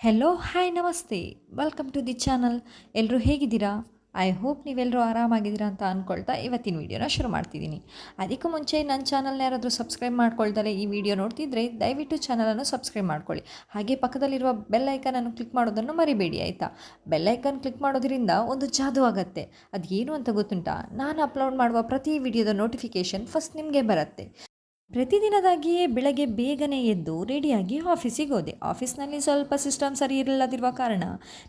Hello hi ನಮಸ್ತೆ welcome to the channel. ಎಲ್ಲರೂ ಹೇಗಿದ್ದೀರಾ? ಐ ಹೋಪ್ ನೀವೆಲ್ಲರೂ ಆರಾಮಾಗಿದ್ದೀರಾ ಅಂತ ಅಂದ್ಕೊಳ್ತಾ ಇವತ್ತಿನ ವೀಡಿಯೋನ ಶುರು ಮಾಡ್ತಿದ್ದೀನಿ. ಅದಕ್ಕೂ ಮುಂಚೆ ನನ್ನ ಚಾನಲ್ನ ಯಾರಾದರೂ ಸಬ್ಸ್ಕ್ರೈಬ್ ಮಾಡ್ಕೊಳ್ತಾರೆ ಈ ವಿಡಿಯೋ ನೋಡ್ತಿದ್ರೆ ದಯವಿಟ್ಟು ಚಾನಲನ್ನು ಸಬ್ಸ್ಕ್ರೈಬ್ ಮಾಡ್ಕೊಳ್ಳಿ. ಹಾಗೆ ಪಕ್ಕದಲ್ಲಿರುವ ಬೆಲ್ ಐಕನನ್ನು ಕ್ಲಿಕ್ ಮಾಡೋದನ್ನು ಮರಿಬೇಡಿ ಆಯಿತಾ. ಬೆಲ್ ಐಕನ್ ಕ್ಲಿಕ್ ಮಾಡೋದ್ರಿಂದ ಒಂದು ಜಾದು ಆಗುತ್ತೆ. ಅದು ಏನು ಅಂತ ಗೊತ್ತುಂಟಾ? ನಾನು ಅಪ್ಲೋಡ್ ಮಾಡುವ ಪ್ರತಿ ವಿಡಿಯೋದ ನೋಟಿಫಿಕೇಷನ್ ಫಸ್ಟ್ ನಿಮಗೆ ಬರುತ್ತೆ. ಪ್ರತಿದಿನದಾಗಿಯೇ ಬೆಳಗ್ಗೆ ಬೇಗನೆ ಎದ್ದು ರೆಡಿಯಾಗಿ ಆಫೀಸಿಗೆ ಹೋದೆ. ಆಫೀಸ್ನಲ್ಲಿ ಸ್ವಲ್ಪ ಸಿಸ್ಟಮ್ ಸರಿ ಇರಲ್ಲದಿರುವ ಕಾರಣ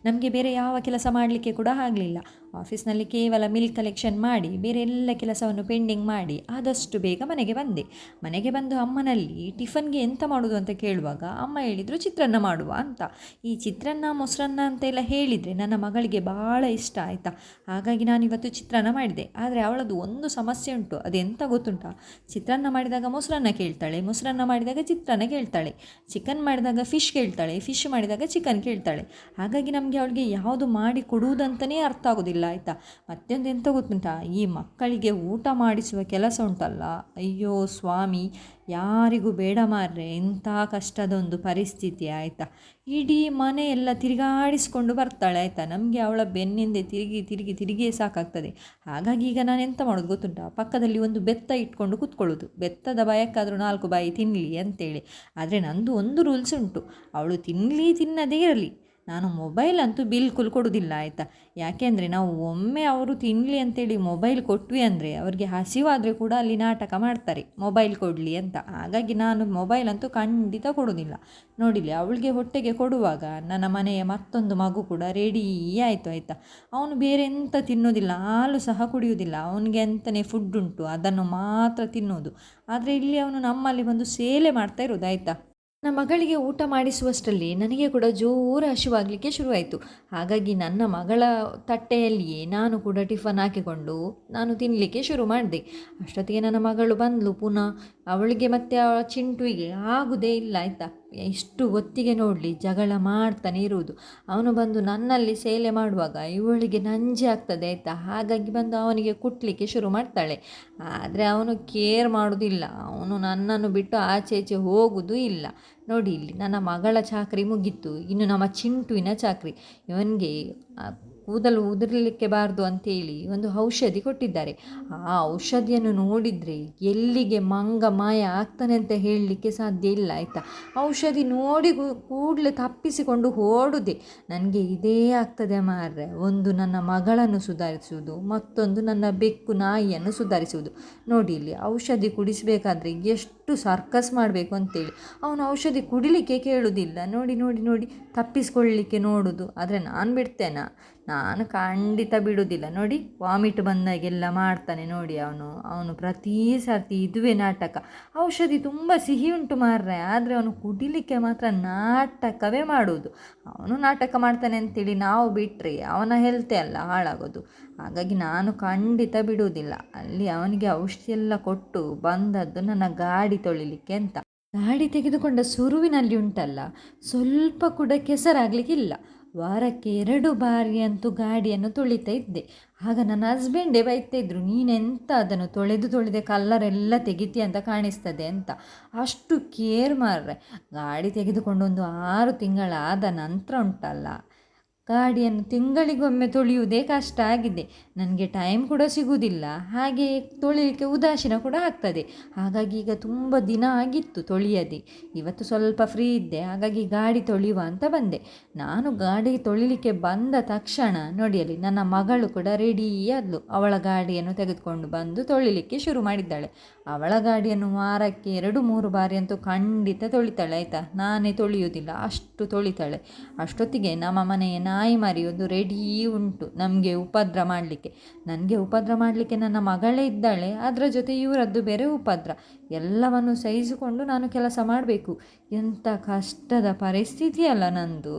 ನಮಗೆ ಬೇರೆ ಯಾವ ಕೆಲಸ ಮಾಡಲಿಕ್ಕೆ ಕೂಡ ಆಗಲಿಲ್ಲ. ಆಫೀಸ್ನಲ್ಲಿ ಕೇವಲ ಮಿಲ್ಕ್ ಕಲೆಕ್ಷನ್ ಮಾಡಿ ಬೇರೆ ಎಲ್ಲ ಕೆಲಸವನ್ನು ಪೆಂಡಿಂಗ್ ಮಾಡಿ ಆದಷ್ಟು ಬೇಗ ಮನೆಗೆ ಬಂದು ಅಮ್ಮನಲ್ಲಿ ಟಿಫನ್ಗೆ ಎಂತ ಮಾಡೋದು ಅಂತ ಕೇಳುವಾಗ ಅಮ್ಮ ಹೇಳಿದರು ಚಿತ್ರಾನ್ನ ಮಾಡುವ ಅಂತ. ಈ ಚಿತ್ರಾನ್ನ ಮೊಸರನ್ನ ಅಂತೆಲ್ಲ ಹೇಳಿದರೆ ನನ್ನ ಮಗಳಿಗೆ ಭಾಳ ಇಷ್ಟ ಆಯಿತಾ. ಹಾಗಾಗಿ ನಾನು ಇವತ್ತು ಚಿತ್ರಾನ್ನ ಮಾಡಿದೆ. ಆದರೆ ಅವಳದು ಒಂದು ಸಮಸ್ಯೆ ಉಂಟು. ಅದೆಂತ ಗೊತ್ತುಂಟಾ? ಚಿತ್ರಾನ್ನ ಮಾಡಿದಾಗ ಮೊಸರನ್ನ ಕೇಳ್ತಾಳೆ, ಮೊಸರನ್ನ ಮಾಡಿದಾಗ ಚಿತ್ರಾನ್ನ ಕೇಳ್ತಾಳೆ, ಚಿಕನ್ ಮಾಡಿದಾಗ ಫಿಶ್ ಕೇಳ್ತಾಳೆ, ಫಿಶ್ ಮಾಡಿದಾಗ ಚಿಕನ್ ಕೇಳ್ತಾಳೆ. ಹಾಗಾಗಿ ನಮಗೆ ಅವಳಿಗೆ ಯಾವುದು ಮಾಡಿ ಕೊಡುವುದಂತಲೇ ಅರ್ಥ ಆಗೋದಿಲ್ಲ ಆಯಿತಾ. ಮತ್ತೊಂದು ಎಂತ ಗೊತ್ತುಂಟಾ? ಈ ಮಕ್ಕಳಿಗೆ ಊಟ ಮಾಡಿಸುವ ಕೆಲಸ ಉಂಟಲ್ಲ, ಅಯ್ಯೋ ಸ್ವಾಮಿ, ಯಾರಿಗೂ ಬೇಡ ಮಾರ್ರೆ ಎಂಥ ಕಷ್ಟದೊಂದು ಪರಿಸ್ಥಿತಿ ಆಯಿತಾ. ಇಡೀ ಮನೆ ಎಲ್ಲ ತಿರುಗಾಡಿಸ್ಕೊಂಡು ಬರ್ತಾಳೆ ಆಯಿತಾ. ನಮಗೆ ಅವಳ ಬೆನ್ನಿಂದೆ ತಿರುಗಿಯೇ ಸಾಕಾಗ್ತದೆ. ಹಾಗಾಗಿ ಈಗ ನಾನು ಎಂತ ಮಾಡೋದು ಗೊತ್ತುಂಟಾ? ಪಕ್ಕದಲ್ಲಿ ಒಂದು ಬೆತ್ತ ಇಟ್ಕೊಂಡು ಕೂತ್ಕೊಳ್ಳೋದು. ಬೆತ್ತದ ಭಯಕ್ಕಾದರೂ 4 ಬಾಯಿ ತಿನ್ನಲಿ ಅಂತೇಳಿ. ಆದರೆ ನಂದು ಒಂದು ರೂಲ್ಸ್ ಉಂಟು, ಅವಳು ತಿನ್ನದೇ ಇರಲಿ, ನಾನು ಮೊಬೈಲ್ ಅಂತೂ ಬಿಲ್ಕುಲ್ ಕೊಡೋದಿಲ್ಲ ಆಯಿತಾ. ಯಾಕೆಂದರೆ ನಾವು ಒಮ್ಮೆ ಅವರು ತಿನ್ನಲಿ ಅಂತೇಳಿ ಮೊಬೈಲ್ ಕೊಟ್ವಿ ಅಂದರೆ ಅವರಿಗೆ ಹಸಿವಾದರೆ ಕೂಡ ಅಲ್ಲಿ ನಾಟಕ ಮಾಡ್ತಾರೆ ಮೊಬೈಲ್ ಕೊಡಲಿ ಅಂತ. ಹಾಗಾಗಿ ನಾನು ಮೊಬೈಲ್ ಅಂತೂ ಖಂಡಿತ ಕೊಡೋದಿಲ್ಲ. ನೋಡಿಲಿ, ಅವಳಿಗೆ ಹೊಟ್ಟೆಗೆ ಕೊಡುವಾಗ ನನ್ನ ಮನೆಯ ಮತ್ತೊಂದು ಮಗು ಕೂಡ ರೆಡಿ ಆಯಿತು ಆಯಿತಾ. ಅವನು ಬೇರೆ ಎಂತ ತಿನ್ನೋದಿಲ್ಲ, ಹಾಲು ಸಹ ಕುಡಿಯೋದಿಲ್ಲ. ಅವನಿಗೆ ಅಂತಲೇ ಫುಡ್ ಉಂಟು, ಅದನ್ನು ಮಾತ್ರ ತಿನ್ನೋದು. ಆದರೆ ಇಲ್ಲಿ ಅವನು ನಮ್ಮಲ್ಲಿ ಬಂದು ಸೇಲೆ ಮಾಡ್ತಾ ಇರೋದು ಆಯಿತಾ. ನನ್ನ ಮಗಳಿಗೆ ಊಟ ಮಾಡಿಸುವಷ್ಟರಲ್ಲಿ ನನಗೆ ಕೂಡ ಜೋರು ಹಸಿವಾಗಲಿಕ್ಕೆ ಶುರುವಾಯಿತು. ಹಾಗಾಗಿ ನನ್ನ ಮಗಳ ತಟ್ಟೆಯಲ್ಲಿಯೇ ನಾನು ಕೂಡ ಟಿಫನ್ ಹಾಕಿಕೊಂಡು ನಾನು ತಿನ್ನಲಿಕ್ಕೆ ಶುರು ಮಾಡಿದೆ. ಅಷ್ಟೊತ್ತಿಗೆ ನನ್ನ ಮಗಳು ಬಂದಳು ಪುನಃ. ಅವಳಿಗೆ ಮತ್ತು ಆ ಚಿಂಟುವಿಗೆ ಆಗುವುದೇ ಇಲ್ಲ ಆಯಿತಾ. ಎಷ್ಟು ಹೊತ್ತಿಗೆ ನೋಡಲಿ ಜಗಳ ಮಾಡ್ತಾನೆ ಇರುವುದು. ಅವನು ಬಂದು ನನ್ನಲ್ಲಿ ಸೇಲೆ ಮಾಡುವಾಗ ಇವಳಿಗೆ ನಂಜೆ ಆಗ್ತದೆ ಆಯಿತಾ. ಹಾಗಾಗಿ ಬಂದು ಅವನಿಗೆ ಕುಟ್ಟಲಿಕ್ಕೆ ಶುರು ಮಾಡ್ತಾಳೆ. ಆದರೆ ಅವನು ಕೇರ್ ಮಾಡೋದಿಲ್ಲ. ಅವನು ನನ್ನನ್ನು ಬಿಟ್ಟು ಆಚೆ ಈಚೆ ಹೋಗೋದು ಇಲ್ಲ. ನೋಡಿ, ಇಲ್ಲಿ ನನ್ನ ಮಗಳ ಚಾಕರಿ ಮುಗೀತು, ಇನ್ನು ನಮ್ಮ ಚಿಂಟುವಿನ ಚಾಕರಿ. ಇವನಿಗೆ ಕೂದಲು ಉದುರಲಿಕ್ಕೆ ಬಾರದು ಅಂತೇಳಿ ಒಂದು ಔಷಧಿ ಕೊಟ್ಟಿದ್ದಾರೆ. ಆ ಔಷಧಿಯನ್ನು ನೋಡಿದರೆ ಎಲ್ಲಿಗೆ ಮಂಗ ಮಾಯ ಆಗ್ತಾನೆ ಅಂತ ಹೇಳಲಿಕ್ಕೆ ಸಾಧ್ಯ ಇಲ್ಲ ಆಯಿತಾ. ಔಷಧಿ ನೋಡಿ ಕೂಡಲೇ ತಪ್ಪಿಸಿಕೊಂಡು ಓಡುದೆ. ನನಗೆ ಇದೇ ಆಗ್ತದೆ ಮಾರ್ರೆ. ಒಂದು ನನ್ನ ಮಗಳನ್ನು ಸುಧಾರಿಸುವುದು, ಮತ್ತೊಂದು ನನ್ನ ಬೆಕ್ಕು ನಾಯಿಯನ್ನು ಸುಧಾರಿಸುವುದು. ನೋಡಿ, ಇಲ್ಲಿ ಔಷಧಿ ಕುಡಿಸಬೇಕಾದ್ರೆ ಎಷ್ಟು ಸರ್ಕಸ್ ಮಾಡಬೇಕು ಅಂತೇಳಿ. ಅವನು ಔಷಧಿ ಕುಡಿಲಿಕ್ಕೆ ಕೇಳುವುದಿಲ್ಲ. ನೋಡಿ ನೋಡಿ ನೋಡಿ ತಪ್ಪಿಸ್ಕೊಳ್ಳಿಕ್ಕೆ ನೋಡೋದು. ಆದರೆ ನಾನು ಬಿಡ್ತೇನಾ? ನಾನು ಖಂಡಿತ ಬಿಡೋದಿಲ್ಲ. ನೋಡಿ, ವಾಮಿಟ್ ಬಂದಾಗೆಲ್ಲ ಮಾಡ್ತಾನೆ ನೋಡಿ ಅವನು ಪ್ರತಿ ಸರ್ತಿ ಇದುವೇ ನಾಟಕ. ಔಷಧಿ ತುಂಬ ಸಿಹಿ ಉಂಟು ಮಾರ್ರೆ, ಆದರೆ ಅವನು ಕುಡಿಲಿಕ್ಕೆ ಮಾತ್ರ ನಾಟಕವೇ ಮಾಡುವುದು. ಅವನು ನಾಟಕ ಮಾಡ್ತಾನೆ ಅಂತೇಳಿ ನಾವು ಬಿಟ್ಟರೆ ಅವನ ಹೆಲ್ತೆ ಅಲ್ಲ ಹಾಳಾಗೋದು. ಹಾಗಾಗಿ ನಾನು ಖಂಡಿತ ಬಿಡುವುದಿಲ್ಲ. ಅಲ್ಲಿ ಅವನಿಗೆ ಔಷಧಿ ಎಲ್ಲ ಕೊಟ್ಟು ಬಂದದ್ದು ನನ್ನ ಗಾಡಿ ತೊಳಿಲಿಕ್ಕೆ ಅಂತ. ಗಾಡಿ ತೆಗೆದುಕೊಂಡ ಸುರುವಿನಲ್ಲಿ ಉಂಟಲ್ಲ, ಸ್ವಲ್ಪ ಕೂಡ ಕೆಸರಾಗಲಿಕ್ಕಿಲ್ಲ. ವಾರಕ್ಕೆ 2 ಬಾರಿ ಅಂತೂ ಗಾಡಿಯನ್ನು ತೊಳಿತಾ ಇದ್ದೆ. ಆಗ ನನ್ನ ಹಸ್ಬೆಂಡೇ ಬೈತಾ ಇದ್ರು, ನೀನೆಂತ ಅದನ್ನು ತೊಳೆದೆ ಕಲ್ಲರೆಲ್ಲ ತೆಗಿತೀಯ ಅಂತ ಕಾಣಿಸ್ತದೆ ಅಂತ. ಅಷ್ಟು ಕೇರ್ ಮಾರ್ರೆ. ಗಾಡಿ ತೆಗೆದುಕೊಂಡು ಒಂದು 6 ತಿಂಗಳಾದ ನಂತರ ಉಂಟಲ್ಲ, ಗಾಡಿಯನ್ನು ತಿಂಗಳಿಗೊಮ್ಮೆ ತೊಳೆಯುವುದೇ ಕಷ್ಟ ಆಗಿದೆ. ನನಗೆ ಟೈಮ್ ಕೂಡ ಸಿಗುವುದಿಲ್ಲ, ಹಾಗೆ ತೊಳಿಲಿಕ್ಕೆ ಉದಾಸೀನ ಕೂಡ ಆಗ್ತದೆ. ಹಾಗಾಗಿ ಈಗ ತುಂಬ ದಿನ ಆಗಿತ್ತು ತೊಳೆಯದೆ. ಇವತ್ತು ಸ್ವಲ್ಪ ಫ್ರೀ ಇದ್ದೆ, ಹಾಗಾಗಿ ಗಾಡಿ ತೊಳೆಯುವ ಅಂತ ಬಂದೆ. ನಾನು ಗಾಡಿ ತೊಳಿಲಿಕ್ಕೆ ಬಂದ ತಕ್ಷಣ ನೋಡಿಯಲ್ಲಿ ನನ್ನ ಮಗಳು ಕೂಡ ರೆಡಿ ಆದಳು. ಅವಳ ಗಾಡಿಯನ್ನು ತೆಗೆದುಕೊಂಡು ಬಂದು ತೊಳಿಲಿಕ್ಕೆ ಶುರು ಮಾಡಿದ್ದಾಳೆ. ಅವಳ ಗಾಡಿಯನ್ನು ವಾರಕ್ಕೆ 2-3 ಬಾರಿ ಅಂತೂ ಖಂಡಿತ ತೊಳಿತಾಳೆ ಆಯಿತಾ. ನಾನೇ ತೊಳೆಯುವುದಿಲ್ಲ, ಅಷ್ಟು ತೊಳಿತಾಳೆ. ಅಷ್ಟೊತ್ತಿಗೆ ನಮ್ಮ ಮನೆಯ ನಾಯಿ ಮರಿಯೋದು ರೆಡಿ ಉಂಟು ನನಗೆ ಉಪದ್ರ ಮಾಡಲಿಕ್ಕೆ. ನನ್ನ ಮಗಳೇ ಇದ್ದಾಳೆ, ಅದರ ಜೊತೆ ಇವರದ್ದು ಬೇರೆ ಉಪದ್ರ. ಎಲ್ಲವನ್ನು ಸಹಿಸಿಕೊಂಡು ನಾನು ಕೆಲಸ ಮಾಡಬೇಕು. ಎಂಥ ಕಷ್ಟದ ಪರಿಸ್ಥಿತಿ ಅಲ್ಲ ನಂದು.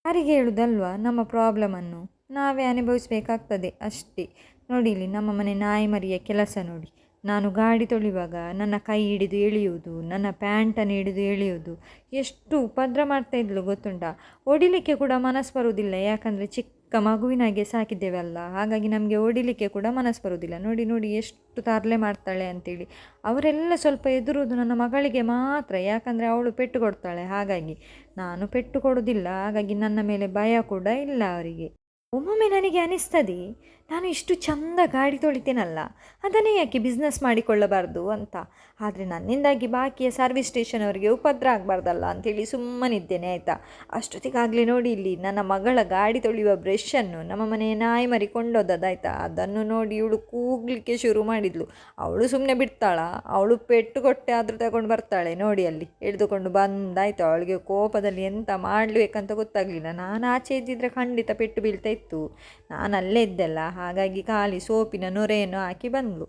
ಯಾರಿಗೆ ಹೇಳುವುದಲ್ವಾ ನಮ್ಮ ಪ್ರಾಬ್ಲಮನ್ನು? ನಾವೇ ಅನುಭವಿಸಬೇಕಾಗ್ತದೆ ಅಷ್ಟೇ. ನೋಡಿ, ಇಲ್ಲಿ ನಮ್ಮ ಮನೆ ನಾಯಿ ಮರಿಯ ಕೆಲಸ ನೋಡಿ. ನಾನು ಗಾಡಿ ತೊಳೆಯುವಾಗ ನನ್ನ ಕೈ ಹಿಡಿದು ಎಳೆಯುವುದು, ನನ್ನ ಪ್ಯಾಂಟನ್ನು ಹಿಡಿದು ಎಳೆಯುವುದು, ಎಷ್ಟು ಉಪದ್ರ ಮಾಡ್ತಾಯಿದ್ಲು ಗೊತ್ತುಂಟಾ. ಹೊಡಿಲಿಕ್ಕೆ ಕೂಡ ಮನಸ್ಸು ಬರುವುದಿಲ್ಲ, ಯಾಕಂದರೆ ಚಿಕ್ಕ ಚಿಕ್ಕ ಮಗುವಿನಾಗೆ ಸಾಕಿದ್ದೇವಲ್ಲ, ಹಾಗಾಗಿ ನಮಗೆ ಓಡಿಲಿಕ್ಕೆ ಕೂಡ ಮನಸ್ಸು ಬರೋದಿಲ್ಲ. ನೋಡಿ ನೋಡಿ ಎಷ್ಟು ತರಲೆ ಮಾಡ್ತಾಳೆ ಅಂತೇಳಿ. ಅವರೆಲ್ಲ ಸ್ವಲ್ಪ ಎದುರುವುದು ನನ್ನ ಮಗಳಿಗೆ ಮಾತ್ರ, ಯಾಕಂದರೆ ಅವಳು ಪೆಟ್ಟು ಕೊಡ್ತಾಳೆ. ಹಾಗಾಗಿ ನಾನು ಪೆಟ್ಟು ಕೊಡೋದಿಲ್ಲ, ಹಾಗಾಗಿ ನನ್ನ ಮೇಲೆ ಭಯ ಕೂಡ ಇಲ್ಲ ಅವರಿಗೆ. ಒಮ್ಮೊಮ್ಮೆ ನನಗೆ ಅನಿಸ್ತದೆ, ನಾನು ಇಷ್ಟು ಚಂದ ಗಾಡಿ ತೊಳಿತೇನಲ್ಲ, ಅದನ್ನೇ ಯಾಕೆ ಬಿಸ್ನೆಸ್ ಮಾಡಿಕೊಳ್ಳಬಾರ್ದು ಅಂತ. ಆದರೆ ನನ್ನಿಂದಾಗಿ ಬಾಕಿಯ ಸರ್ವಿಸ್ ಸ್ಟೇಷನ್ ಅವರಿಗೆ ಉಪದ್ರ ಆಗಬಾರ್ದಲ್ಲ ಅಂಥೇಳಿ ಸುಮ್ಮನಿದ್ದೇನೆ ಆಯಿತಾ. ಅಷ್ಟೊತ್ತಿಗಾಗಲೇ ನೋಡಿ ಇಲ್ಲಿ ನನ್ನ ಮಗಳ ಗಾಡಿ ತೊಳೆಯುವ ಬ್ರಷನ್ನು ನಮ್ಮ ಮನೆಯ ನಾಯಿ ಮರಿ ಕೊಂಡೋದದ್ದಾಯ್ತಾ. ಅದನ್ನು ನೋಡಿ ಇವಳು ಕೂಗಲಿಕ್ಕೆ ಶುರು ಮಾಡಿದ್ಲು. ಅವಳು ಸುಮ್ಮನೆ ಬಿಡ್ತಾಳ? ಅವಳು ಪೆಟ್ಟು ಕೊಟ್ಟೆ ಆದರೂ ತಗೊಂಡು ಬರ್ತಾಳೆ. ನೋಡಿ ಅಲ್ಲಿ ಎಳೆದುಕೊಂಡು ಬಂದಾಯ್ತು. ಅವಳಿಗೆ ಕೋಪದಲ್ಲಿ ಎಂತ ಮಾಡಬೇಕಂತ ಗೊತ್ತಾಗಲಿಲ್ಲ. ನಾನು ಆಚೆ ಇದ್ದಿದ್ರೆ ಖಂಡಿತ ಪೆಟ್ಟು ಬೀಳ್ತಾ ಇತ್ತು. ನಾನು ಅಲ್ಲೇ ಇದ್ದೆಲ್ಲ, ಹಾಗಾಗಿ ಖಾಲಿ ಸೋಪಿನ ನೊರೆಯನ್ನು ಹಾಕಿ ಬಂದಳು.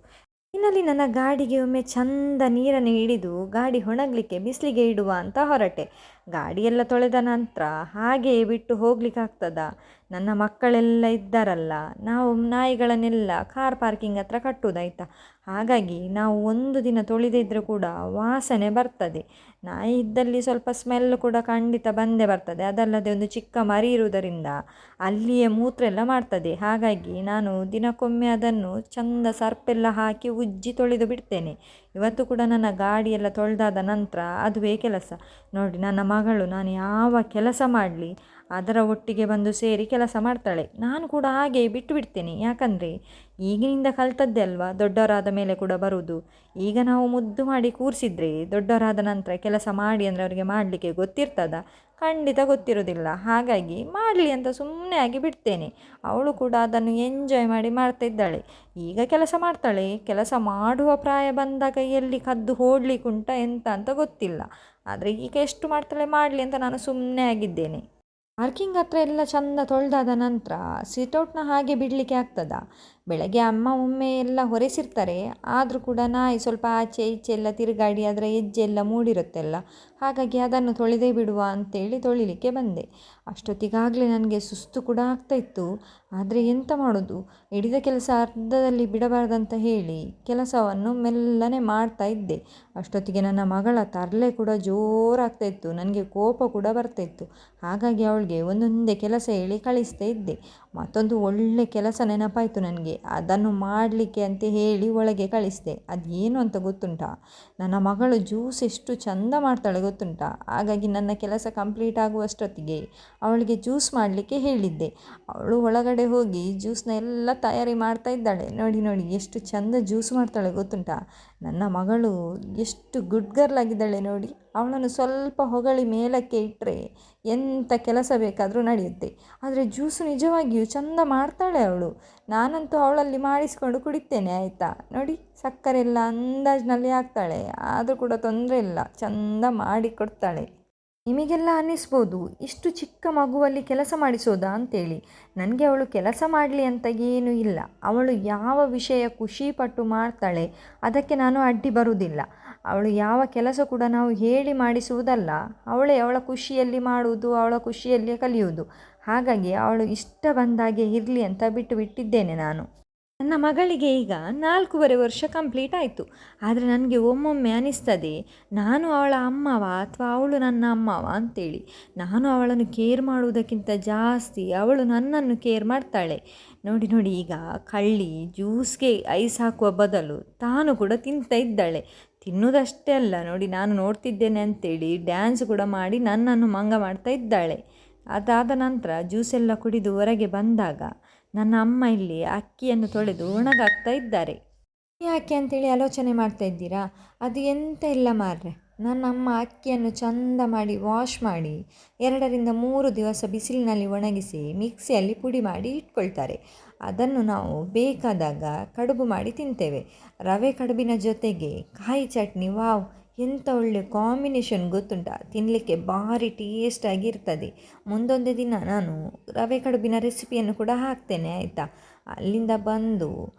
ಇನ್ನಲ್ಲಿ ನನ್ನ ಗಾಡಿಗೆ ಒಮ್ಮೆ ಚಂದ ನೀರನ್ನು ಹಿಡಿದು ಗಾಡಿ ಒಣಗಲಿಕ್ಕೆ ಬಿಸಿಲಿಗೆ ಇಡುವ ಅಂತ ಹೊರಟೆ. ಗಾಡಿಯೆಲ್ಲ ತೊಳೆದ ನಂತರ ಹಾಗೆಯೇ ಬಿಟ್ಟು ಹೋಗ್ಲಿಕ್ಕಾಗ್ತದ? ನನ್ನ ಮಕ್ಕಳೆಲ್ಲ ಇದ್ದಾರಲ್ಲ, ನಾವು ನಾಯಿಗಳನ್ನೆಲ್ಲ ಕಾರ್ ಪಾರ್ಕಿಂಗ್ ಹತ್ರ ಕಟ್ಟುವುದಾಯ್ತಾ. ಹಾಗಾಗಿ ನಾವು ಒಂದು ದಿನ ತೊಳೆದಿದ್ದರೂ ಕೂಡ ವಾಸನೆ ಬರ್ತದೆ. ನಾಯಿ ಇದ್ದಲ್ಲಿ ಸ್ವಲ್ಪ ಸ್ಮೆಲ್ ಕೂಡ ಖಂಡಿತ ಬಂದೇ ಬರ್ತದೆ. ಅದಲ್ಲದೆ ಒಂದು ಚಿಕ್ಕ ಮರಿ ಇರುವುದರಿಂದ ಅಲ್ಲಿಯೇ ಮೂತ್ರ ಎಲ್ಲ ಮಾಡ್ತದೆ. ಹಾಗಾಗಿ ನಾನು ದಿನಕ್ಕೊಮ್ಮೆ ಅದನ್ನು ಚಂದ ಸರ್ಪೆಲ್ಲ ಹಾಕಿ ಉಜ್ಜಿ ತೊಳೆದು ಬಿಡ್ತೇನೆ. ಇವತ್ತು ಕೂಡ ನನ್ನ ಗಾಡಿಯೆಲ್ಲ ತೊಳೆದಾದ ನಂತರ ಅದುವೇ ಕೆಲಸ. ನೋಡಿ ನನ್ನ ಮಗಳು ನಾನು ಯಾವ ಕೆಲಸ ಮಾಡಲಿ ಅದರ ಒಟ್ಟಿಗೆ ಬಂದು ಸೇರಿ ಕೆಲಸ ಮಾಡ್ತಾಳೆ. ನಾನು ಕೂಡ ಹಾಗೆ ಬಿಟ್ಟು ಬಿಡ್ತೇನೆ. ಯಾಕಂದರೆ ಈಗಿನಿಂದ ಕಲ್ತದ್ದೇ ಅಲ್ವಾ ದೊಡ್ಡವರಾದ ಮೇಲೆ ಕೂಡ ಬರುವುದು. ಈಗ ನಾವು ಮುದ್ದು ಮಾಡಿ ಕೂರಿಸಿದ್ರೆ ದೊಡ್ಡವರಾದ ನಂತರ ಕೆಲಸ ಮಾಡಿ ಅಂದರೆ ಅವರಿಗೆ ಮಾಡಲಿಕ್ಕೆ ಗೊತ್ತಿರ್ತದ? ಖಂಡಿತ ಗೊತ್ತಿರೋದಿಲ್ಲ. ಹಾಗಾಗಿ ಮಾಡಲಿ ಅಂತ ಸುಮ್ಮನೆ ಆಗಿ ಬಿಡ್ತೇನೆ. ಅವಳು ಕೂಡ ಅದನ್ನು ಎಂಜಾಯ್ ಮಾಡಿ ಮಾಡ್ತಾ ಇದ್ದಾಳೆ. ಈಗ ಕೆಲಸ ಮಾಡ್ತಾಳೆ. ಕೆಲಸ ಮಾಡುವ ಪ್ರಾಯ ಬಂದಾಗ ಎಲ್ಲಿ ಕದ್ದು ಓಡ್ಲಿಕ್ಕುಂಟ ಎಂತ ಅಂತ ಗೊತ್ತಿಲ್ಲ. ಆದರೆ ಈಗ ಎಷ್ಟು ಮಾಡ್ತಾಳೆ ಮಾಡಲಿ ಅಂತ ನಾನು ಸುಮ್ಮನೆ ಆಗಿದ್ದೇನೆ. ಪಾರ್ಕಿಂಗ್ ಹತ್ರ ಎಲ್ಲ ಚೆಂದ ತೊಳೆದಾದ ನಂತರ ಸಿಟೌಟ್ನ ಹಾಗೆ ಬಿಡಲಿಕ್ಕೆ ಆಗ್ತದ? ಬೆಳಗ್ಗೆ ಅಮ್ಮ ಒಮ್ಮೆ ಎಲ್ಲ ಹೊರೆಸಿರ್ತಾರೆ. ಆದರೂ ಕೂಡ ನಾಯಿ ಸ್ವಲ್ಪ ಆಚೆ ಈಚೆ ಎಲ್ಲ ತಿರುಗಾಡಿ ಅದರ ಹೆಜ್ಜೆ ಎಲ್ಲ ಮೂಡಿರುತ್ತೆಲ್ಲ, ಹಾಗಾಗಿ ಅದನ್ನು ತೊಳೆದೇ ಬಿಡುವ ಅಂತೇಳಿ ತೊಳಿಲಿಕ್ಕೆ ಬಂದೆ. ಅಷ್ಟೊತ್ತಿಗಾಗಲೇ ನನಗೆ ಸುಸ್ತು ಕೂಡ ಆಗ್ತಾಯಿತ್ತು. ಆದರೆ ಎಂತ ಮಾಡೋದು, ಹಿಡಿದ ಕೆಲಸ ಅರ್ಧದಲ್ಲಿ ಬಿಡಬಾರ್ದಂತ ಹೇಳಿ ಕೆಲಸವನ್ನು ಮೆಲ್ಲನೆ ಮಾಡ್ತಾ ಇದ್ದೆ. ಅಷ್ಟೊತ್ತಿಗೆ ನನ್ನ ಮಗಳ ತರಲೆ ಕೂಡ ಜೋರಾಗ್ತಾಯಿತ್ತು. ನನಗೆ ಕೋಪ ಕೂಡ ಬರ್ತಾಯಿತ್ತು. ಹಾಗಾಗಿ ಅವಳಿಗೆ ಒಂದೊಂದೇ ಕೆಲಸ ಹೇಳಿ ಕಳಿಸ್ತಾ ಇದ್ದೆ. ಮತ್ತೊಂದು ಒಳ್ಳೆ ಕೆಲಸ ನೆನಪಾಯಿತು ನನಗೆ. ಅದನ್ನು ಮಾಡಲಿಕ್ಕೆ ಅಂತ ಹೇಳಿ ಒಳಗೆ ಕಳಿಸಿದೆ. ಅದೇನು ಅಂತ ಗೊತ್ತುಂಟಾ? ನನ್ನ ಮಗಳು ಜ್ಯೂಸ್ ಎಷ್ಟು ಚಂದ ಮಾಡ್ತಾಳೆ ಗೊತ್ತುಂಟಾ? ಹಾಗಾಗಿ ನನ್ನ ಕೆಲಸ ಕಂಪ್ಲೀಟ್ ಆಗುವಷ್ಟೊತ್ತಿಗೆ ಅವಳಿಗೆ ಜ್ಯೂಸ್ ಮಾಡಲಿಕ್ಕೆ ಹೇಳಿದ್ದೆ. ಅವಳು ಒಳಗಡೆ ಹೋಗಿ ಜ್ಯೂಸ್ನ ಎಲ್ಲ ತಯಾರಿ ಮಾಡ್ತಾ ಇದ್ದಾಳೆ. ನೋಡಿ ನೋಡಿ ಎಷ್ಟು ಚಂದ ಜ್ಯೂಸ್ ಮಾಡ್ತಾಳೆ ಗೊತ್ತುಂಟಾ? ನನ್ನ ಮಗಳು ಎಷ್ಟು ಗುಡ್ ಗರ್ಲ್ ಆಗಿದ್ದಾಳೆ ನೋಡಿ. ಅವಳನ್ನು ಸ್ವಲ್ಪ ಹೊಗಳಿ ಮೇಲಕ್ಕೆ ಇಟ್ಟರೆ ಎಂಥ ಕೆಲಸ ಬೇಕಾದರೂ ನಡೆಯುತ್ತೆ. ಆದರೆ ಜ್ಯೂಸು ನಿಜವಾಗಿಯೂ ಚಂದ ಮಾಡ್ತಾಳೆ ಅವಳು. ನಾನಂತೂ ಅವಳಲ್ಲಿ ಮಾಡಿಸಿಕೊಂಡು ಕುಡಿತೇನೆ ಆಯಿತಾ. ನೋಡಿ ಸಕ್ಕರೆ ಎಲ್ಲ ಅಂದಾಜಿನಲ್ಲಿ ಹಾಕ್ತಾಳೆ, ಆದರೂ ಕೂಡ ತೊಂದರೆ ಇಲ್ಲ, ಚಂದ ಮಾಡಿ ಕೊಡ್ತಾಳೆ. ನಿಮಗೆಲ್ಲ ಅನ್ನಿಸ್ಬೋದು ಇಷ್ಟು ಚಿಕ್ಕ ಮಗುವಲ್ಲಿ ಕೆಲಸ ಮಾಡಿಸೋದಾ ಅಂತೇಳಿ. ನನಗೆ ಅವಳು ಕೆಲಸ ಮಾಡಲಿ ಅಂತ ಏನೂ ಇಲ್ಲ. ಅವಳು ಯಾವ ವಿಷಯ ಖುಷಿಪಟ್ಟು ಮಾಡ್ತಾಳೆ ಅದಕ್ಕೆ ನಾನು ಅಡ್ಡಿ ಬರುವುದಿಲ್ಲ. ಅವಳು ಯಾವ ಕೆಲಸ ಕೂಡ ನಾವು ಹೇಳಿ ಮಾಡಿಸುವುದಲ್ಲ, ಅವಳೇ ಅವಳ ಖುಷಿಯಲ್ಲಿ ಮಾಡುವುದು, ಅವಳ ಖುಷಿಯಲ್ಲಿಯೇ ಕಲಿಯುವುದು. ಹಾಗಾಗಿ ಅವಳು ಇಷ್ಟ ಬಂದಾಗೆ ಇರಲಿ ಅಂತ ಬಿಟ್ಟು ಬಿಟ್ಟಿದ್ದೇನೆ ನಾನು. ನನ್ನ ಮಗಳಿಗೆ ಈಗ 4.5 ವರ್ಷ ಕಂಪ್ಲೀಟ್ ಆಯಿತು. ಆದರೆ ನನಗೆ ಒಮ್ಮೊಮ್ಮೆ ಅನಿಸ್ತದೆ ನಾನು ಅವಳ ಅಮ್ಮವ ಅಥವಾ ಅವಳು ನನ್ನ ಅಮ್ಮವ ಅಂತೇಳಿ. ನಾನು ಅವಳನ್ನು ಕೇರ್ ಮಾಡುವುದಕ್ಕಿಂತ ಜಾಸ್ತಿ ಅವಳು ನನ್ನನ್ನು ಕೇರ್ ಮಾಡ್ತಾಳೆ. ನೋಡಿ ನೋಡಿ ಈಗ ಕಳ್ಳಿ ಜ್ಯೂಸ್ಗೆ ಐಸ್ ಹಾಕುವ ಬದಲು ತಾನು ಕೂಡ ತಿಂತಾ ಇದ್ದಾಳೆ. ತಿನ್ನುವುದಷ್ಟೇ ಅಲ್ಲ ನೋಡಿ, ನಾನು ನೋಡ್ತಿದ್ದೇನೆ ಅಂತೇಳಿ ಡ್ಯಾನ್ಸ್ ಕೂಡ ಮಾಡಿ ನನ್ನನ್ನು ಮಂಗ ಮಾಡ್ತಾ ಇದ್ದಾಳೆ. ಅದಾದ ನಂತರ ಜ್ಯೂಸೆಲ್ಲ ಕುಡಿದು ಹೊರಗೆ ಬಂದಾಗ ನನ್ನ ಅಮ್ಮ ಇಲ್ಲಿ ಅಕ್ಕಿಯನ್ನು ತೊಳೆದು ಒಣಗಾಕ್ತಾ ಇದ್ದಾರೆ. ಯಾಕೆ ಅಂತೇಳಿ ಆಲೋಚನೆ ಮಾಡ್ತಾ ಇದ್ದೀರಾ? ಅದು ಎಂತ ಇಲ್ಲ ಮಾರ್ರೆ, ನನ್ನ ಅಮ್ಮ ಅಕ್ಕಿಯನ್ನು ಚಂದ ಮಾಡಿ ವಾಶ್ ಮಾಡಿ 2-3 ದಿವಸ ಬಿಸಿಲಿನಲ್ಲಿ ಒಣಗಿಸಿ ಮಿಕ್ಸಿಯಲ್ಲಿ ಪುಡಿ ಮಾಡಿ ಇಟ್ಕೊಳ್ತಾರೆ. ಅದನ್ನು ನಾವು ಬೇಕಾದಾಗ ಕಡುಬು ಮಾಡಿ ತಿಂತೇವೆ. ರವೆ ಕಡುಬಿನ ಜೊತೆಗೆ ಕಾಯಿ ಚಟ್ನಿ, ವಾವ್ ಎಂಥ ಒಳ್ಳೆ ಕಾಂಬಿನೇಷನ್ ಗೊತ್ತುಂಟಾ? ತಿನ್ನಲಿಕ್ಕೆ ಭಾರಿ ಟೇಸ್ಟಾಗಿರ್ತದೆ. ಮುಂದೊಂದೇ ದಿನ ನಾನು ರವೆ ಕಡುಬಿನ ರೆಸಿಪಿಯನ್ನು ಕೂಡ ಹಾಕ್ತೇನೆ ಆಯಿತಾ. ಅಲ್ಲಿಂದ ಬಂದು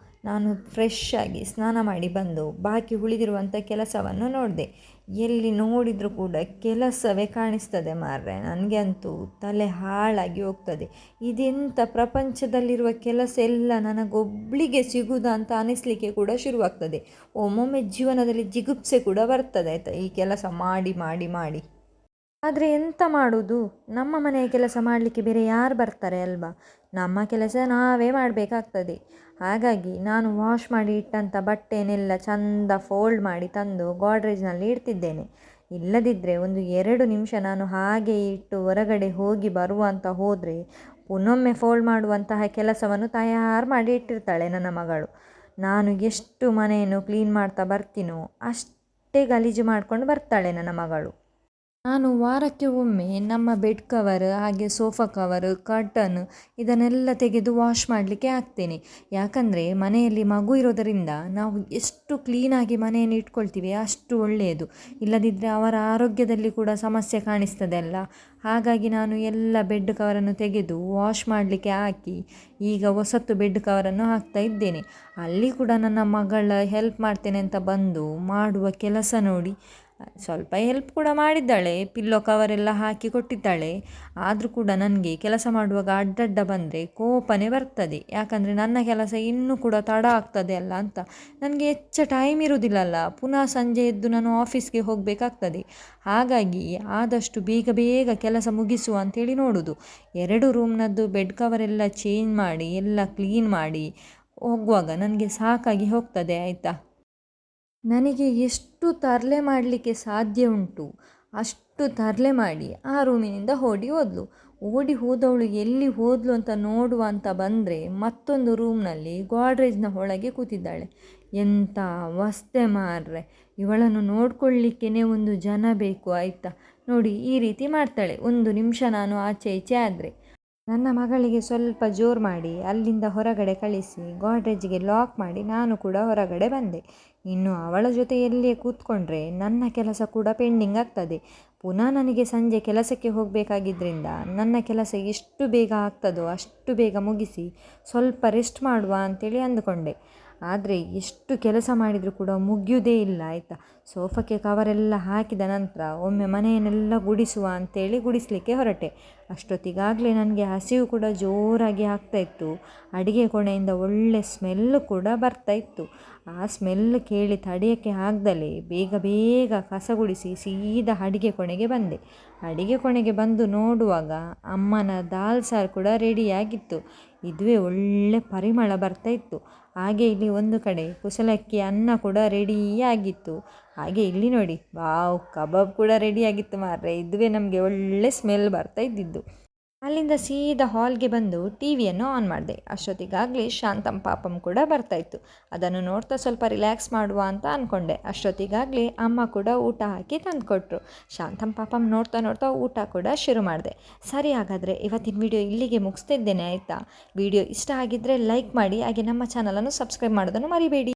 ನಾನು ಫ್ರೆಶ್ ಆಗಿ ಸ್ನಾನ ಮಾಡಿ ಬಂದು ಬಾಕಿ ಉಳಿದಿರುವಂಥ ಕೆಲಸವನ್ನು ನೋಡಿದೆ. ಎಲ್ಲಿ ನೋಡಿದರೂ ಕೂಡ ಕೆಲಸವೇ ಕಾಣಿಸ್ತದೆ ಮಾರ್ರೆ. ನನಗೆ ಅಂತೂ ತಲೆ ಹಾಳಾಗಿ ಹೋಗ್ತದೆ. ಇದೆಂಥ ಪ್ರಪಂಚದಲ್ಲಿರುವ ಕೆಲಸ ಎಲ್ಲ ನನಗೊಬ್ಬಳಿಗೆ ಸಿಗುವುದಾ ಅಂತ ಅನಿಸ್ಲಿಕ್ಕೆ ಕೂಡ ಶುರುವಾಗ್ತದೆ. ಒಮ್ಮೊಮ್ಮೆ ಜೀವನದಲ್ಲಿ ಜಿಗುಪ್ಸೆ ಕೂಡ ಬರ್ತದೆ ಆಯಿತಾ, ಈ ಕೆಲಸ ಮಾಡಿ ಮಾಡಿ ಮಾಡಿ. ಆದರೆ ಎಂತ ಮಾಡೋದು, ನಮ್ಮ ಮನೆಯ ಕೆಲಸ ಮಾಡಲಿಕ್ಕೆ ಬೇರೆ ಯಾರು ಬರ್ತಾರೆ ಅಲ್ವಾ? ನಮ್ಮ ಕೆಲಸ ನಾವೇ ಮಾಡಬೇಕಾಗ್ತದೆ. ಹಾಗಾಗಿ ನಾನು ವಾಶ್ ಮಾಡಿ ಇಟ್ಟಂಥ ಬಟ್ಟೆನೆಲ್ಲ ಚಂದ ಫೋಲ್ಡ್ ಮಾಡಿ ತಂದು ಗೋಡ್ರೇಜ್ನಲ್ಲಿ ಇಡ್ತಿದ್ದೇನೆ. ಇಲ್ಲದಿದ್ದರೆ ಒಂದು 2 ನಿಮಿಷ ನಾನು ಹಾಗೆ ಇಟ್ಟು ಹೊರಗಡೆ ಹೋಗಿ ಬರುವಂತ ಹೋದರೆ ಪುನೊಮ್ಮೆ ಫೋಲ್ಡ್ ಮಾಡುವಂತಹ ಕೆಲಸವನ್ನು ತಯಾರು ಮಾಡಿ ಇಟ್ಟಿರ್ತಾಳೆ ನನ್ನ ಮಗಳು. ನಾನು ಎಷ್ಟು ಮನೆಯನ್ನು ಕ್ಲೀನ್ ಮಾಡ್ತಾ ಬರ್ತೀನೋ ಅಷ್ಟೇ ಗಲೀಜು ಮಾಡ್ಕೊಂಡು ಬರ್ತಾಳೆ ನನ್ನ ಮಗಳು. ನಾನು ವಾರಕ್ಕೆ ಒಮ್ಮೆ ನಮ್ಮ ಬೆಡ್ ಕವರ್ ಹಾಗೆ ಸೋಫಾ ಕವರ್ ಕರ್ಟನ್ ಇದನ್ನೆಲ್ಲ ತೆಗೆದು ವಾಶ್ ಮಾಡಲಿಕ್ಕೆ ಹಾಕ್ತೇನೆ. ಯಾಕಂದರೆ ಮನೆಯಲ್ಲಿ ಮಗು ಇರೋದರಿಂದ ನಾವು ಎಷ್ಟು ಕ್ಲೀನಾಗಿ ಮನೆಯನ್ನು ಇಟ್ಕೊಳ್ತೀವಿ ಅಷ್ಟು ಒಳ್ಳೆಯದು. ಇಲ್ಲದಿದ್ದರೆ ಅವರ ಆರೋಗ್ಯದಲ್ಲಿ ಕೂಡ ಸಮಸ್ಯೆ ಕಾಣಿಸ್ತದೆ ಅಲ್ಲ. ಹಾಗಾಗಿ ನಾನು ಎಲ್ಲ ಬೆಡ್ ಕವರನ್ನು ತೆಗೆದು ವಾಶ್ ಮಾಡಲಿಕ್ಕೆ ಹಾಕಿ ಈಗ ಹೊಸತು ಬೆಡ್ ಕವರನ್ನು ಹಾಕ್ತಾ ಇದ್ದೇನೆ. ಅಲ್ಲಿ ಕೂಡ ನನ್ನ ಮಗಳ ಹೆಲ್ಪ್ ಮಾಡ್ತೇನೆ ಅಂತ ಬಂದು ಮಾಡುವ ಕೆಲಸ ನೋಡಿ, ಸ್ವಲ್ಪ ಹೆಲ್ಪ್ ಕೂಡ ಮಾಡಿದ್ದಾಳೆ, ಪಿಲ್ಲೋ ಕವರೆಲ್ಲ ಹಾಕಿ ಕೊಟ್ಟಿದ್ದಾಳೆ. ಆದರೂ ಕೂಡ ನನಗೆ ಕೆಲಸ ಮಾಡುವಾಗ ಅಡ್ಡಡ್ಡ ಬಂದರೆ ಕೋಪನೇ ಬರ್ತದೆ. ಯಾಕಂದರೆ ನನ್ನ ಕೆಲಸ ಇನ್ನೂ ಕೂಡ ತಡ ಆಗ್ತದೆ ಅಲ್ಲ ಅಂತ. ನನಗೆ ಹೆಚ್ಚು ಟೈಮ್ ಇರೋದಿಲ್ಲಲ್ಲ, ಪುನಃ ಸಂಜೆ ಎದ್ದು ನಾನು ಆಫೀಸ್ಗೆ ಹೋಗಬೇಕಾಗ್ತದೆ. ಹಾಗಾಗಿ ಆದಷ್ಟು ಬೇಗ ಬೇಗ ಕೆಲಸ ಮುಗಿಸುವ ಅಂಥೇಳಿ ನೋಡೋದು. 2 ರೂಮ್ನದ್ದು ಬೆಡ್ ಕವರೆಲ್ಲ ಚೇಂಜ್ ಮಾಡಿ ಎಲ್ಲ ಕ್ಲೀನ್ ಮಾಡಿ ಹೋಗುವಾಗ ನನಗೆ ಸಾಕಾಗಿ ಹೋಗ್ತದೆ ಆಯಿತಾ. ನನಗೆ ಎಷ್ಟು ತರಲೆ ಮಾಡಲಿಕ್ಕೆ ಸಾಧ್ಯ ಉಂಟು ಅಷ್ಟು ತರಲೆ ಮಾಡಿ ಆ ರೂಮಿನಿಂದ ಓಡಿ ಹೋದವಳು ಎಲ್ಲಿ ಹೋದಳು ಅಂತ ನೋಡುವ ಅಂತ ಬಂದರೆ ಮತ್ತೊಂದು ರೂಮ್ನಲ್ಲಿ ಗೋಡ್ರೇಜ್ನ ಒಳಗೆ ಕೂತಿದ್ದಾಳೆ. ಎಂಥ ಅವಸ್ಥೆ ಮಾರ್ರೆ, ಇವಳನ್ನು ನೋಡ್ಕೊಳ್ಳಿಕ್ಕೇ ಒಂದು ಜನ ಬೇಕು ಆಯಿತಾ. ನೋಡಿ ಈ ರೀತಿ ಮಾಡ್ತಾಳೆ. 1 ನಿಮಿಷ ನಾನು ಆಚೆ ಈಚೆ ಆದರೆ ನನ್ನ ಮಗಳಿಗೆ ಸ್ವಲ್ಪ ಜೋರು ಮಾಡಿ ಅಲ್ಲಿಂದ ಹೊರಗಡೆ ಕಳಿಸಿ ಗೋಡ್ರೇಜ್ಗೆ ಲಾಕ್ ಮಾಡಿ ನಾನು ಕೂಡ ಹೊರಗಡೆ ಬಂದೆ. ಇನ್ನು ಅವಳ ಜೊತೆಯಲ್ಲಿಯೇ ಕೂತ್ಕೊಂಡ್ರೆ ನನ್ನ ಕೆಲಸ ಕೂಡ ಪೆಂಡಿಂಗ್ ಆಗ್ತದೆ. ಪುನಃ ನನಗೆ ಸಂಜೆ ಕೆಲಸಕ್ಕೆ ಹೋಗಬೇಕಾಗಿದ್ದರಿಂದ ನನ್ನ ಕೆಲಸ ಎಷ್ಟು ಬೇಗ ಆಗ್ತದೋ ಅಷ್ಟು ಬೇಗ ಮುಗಿಸಿ ಸ್ವಲ್ಪ ರೆಸ್ಟ್ ಮಾಡುವ ಅಂಥೇಳಿ ಅಂದುಕೊಂಡೆ. ಆದರೆ ಎಷ್ಟು ಕೆಲಸ ಮಾಡಿದರೂ ಕೂಡ ಮುಗಿಯುವುದೇ ಇಲ್ಲ ಆಯಿತಾ. ಸೋಫಾಕ್ಕೆ ಕವರೆಲ್ಲ ಹಾಕಿದ ನಂತರ ಒಮ್ಮೆ ಮನೆಯನ್ನೆಲ್ಲ ಗುಡಿಸುವ ಅಂಥೇಳಿ ಗುಡಿಸಲಿಕ್ಕೆ ಹೊರಟೆ. ಅಷ್ಟೊತ್ತಿಗಾಗಲೇ ನನಗೆ ಹಸಿವು ಕೂಡ ಜೋರಾಗಿ ಆಗ್ತಾಯಿತ್ತು. ಅಡುಗೆ ಕೋಣೆಯಿಂದ ಒಳ್ಳೆ ಸ್ಮೆಲ್ಲು ಕೂಡ ಬರ್ತಾಯಿತ್ತು. ಆ ಸ್ಮೆಲ್ ಕೇಳಿ ತಡೆಯೋಕ್ಕೆ ಆಗದಲೇ ಬೇಗ ಬೇಗ ಕಸ ಗುಡಿಸಿ ಸೀದಾ ಅಡುಗೆ ಕೋಣೆಗೆ ಬಂದೆ. ಅಡುಗೆ ಕೋಣೆಗೆ ಬಂದು ನೋಡುವಾಗ ಅಮ್ಮನ ದಾಲ್ ಸಾರು ಕೂಡ ರೆಡಿಯಾಗಿತ್ತು. ಇದುವೇ ಒಳ್ಳೆ ಪರಿಮಳ ಬರ್ತಾಯಿತ್ತು. ಹಾಗೆ ಇಲ್ಲಿ ಒಂದು ಕಡೆ ಕುಸಲಕ್ಕಿ ಅನ್ನ ಕೂಡ ರೆಡಿಯಾಗಿತ್ತು. ಹಾಗೆ ಇಲ್ಲಿ ನೋಡಿ, ವಾವ್, ಕಬಾಬ್ ಕೂಡ ರೆಡಿಯಾಗಿತ್ತು ಮಾರ್ರೆ. ಇದುವೇ ನಮಗೆ ಒಳ್ಳೆ ಸ್ಮೆಲ್ ಬರ್ತಾ ಇದ್ದಿದ್ದು. ಅಲ್ಲಿಂದ ಸೀದಾ ಹಾಲ್ಗೆ ಬಂದು ಟಿ ವಿಯನ್ನು ಆನ್ ಮಾಡಿದೆ. ಅಷ್ಟೊತ್ತಿಗಾಗಲೇ ಶಾಂತಂ ಪಾಪಂ ಕೂಡ ಬರ್ತಾಯಿತ್ತು. ಅದನ್ನು ನೋಡ್ತಾ ಸ್ವಲ್ಪ ರಿಲ್ಯಾಕ್ಸ್ ಮಾಡುವ ಅಂತ ಅಂದ್ಕೊಂಡೆ. ಅಷ್ಟೊತ್ತಿಗಾಗಲೇ ಅಮ್ಮ ಕೂಡ ಊಟ ಹಾಕಿ ತಂದುಕೊಟ್ರು. ಶಾಂತಂ ಪಾಪಂ ನೋಡ್ತಾ ನೋಡ್ತಾ ಊಟ ಕೂಡ ಶುರು ಮಾಡಿದೆ. ಸರಿ, ಹಾಗಾದರೆ ಇವತ್ತಿನ ವಿಡಿಯೋ ಇಲ್ಲಿಗೆ ಮುಗಿಸ್ತಿದ್ದೇನೆ ಆಯಿತಾ. ವಿಡಿಯೋ ಇಷ್ಟ ಆಗಿದ್ದರೆ ಲೈಕ್ ಮಾಡಿ, ಹಾಗೆ ನಮ್ಮ ಚಾನಲನ್ನು ಸಬ್ಸ್ಕ್ರೈಬ್ ಮಾಡೋದನ್ನು ಮರಿಬೇಡಿ.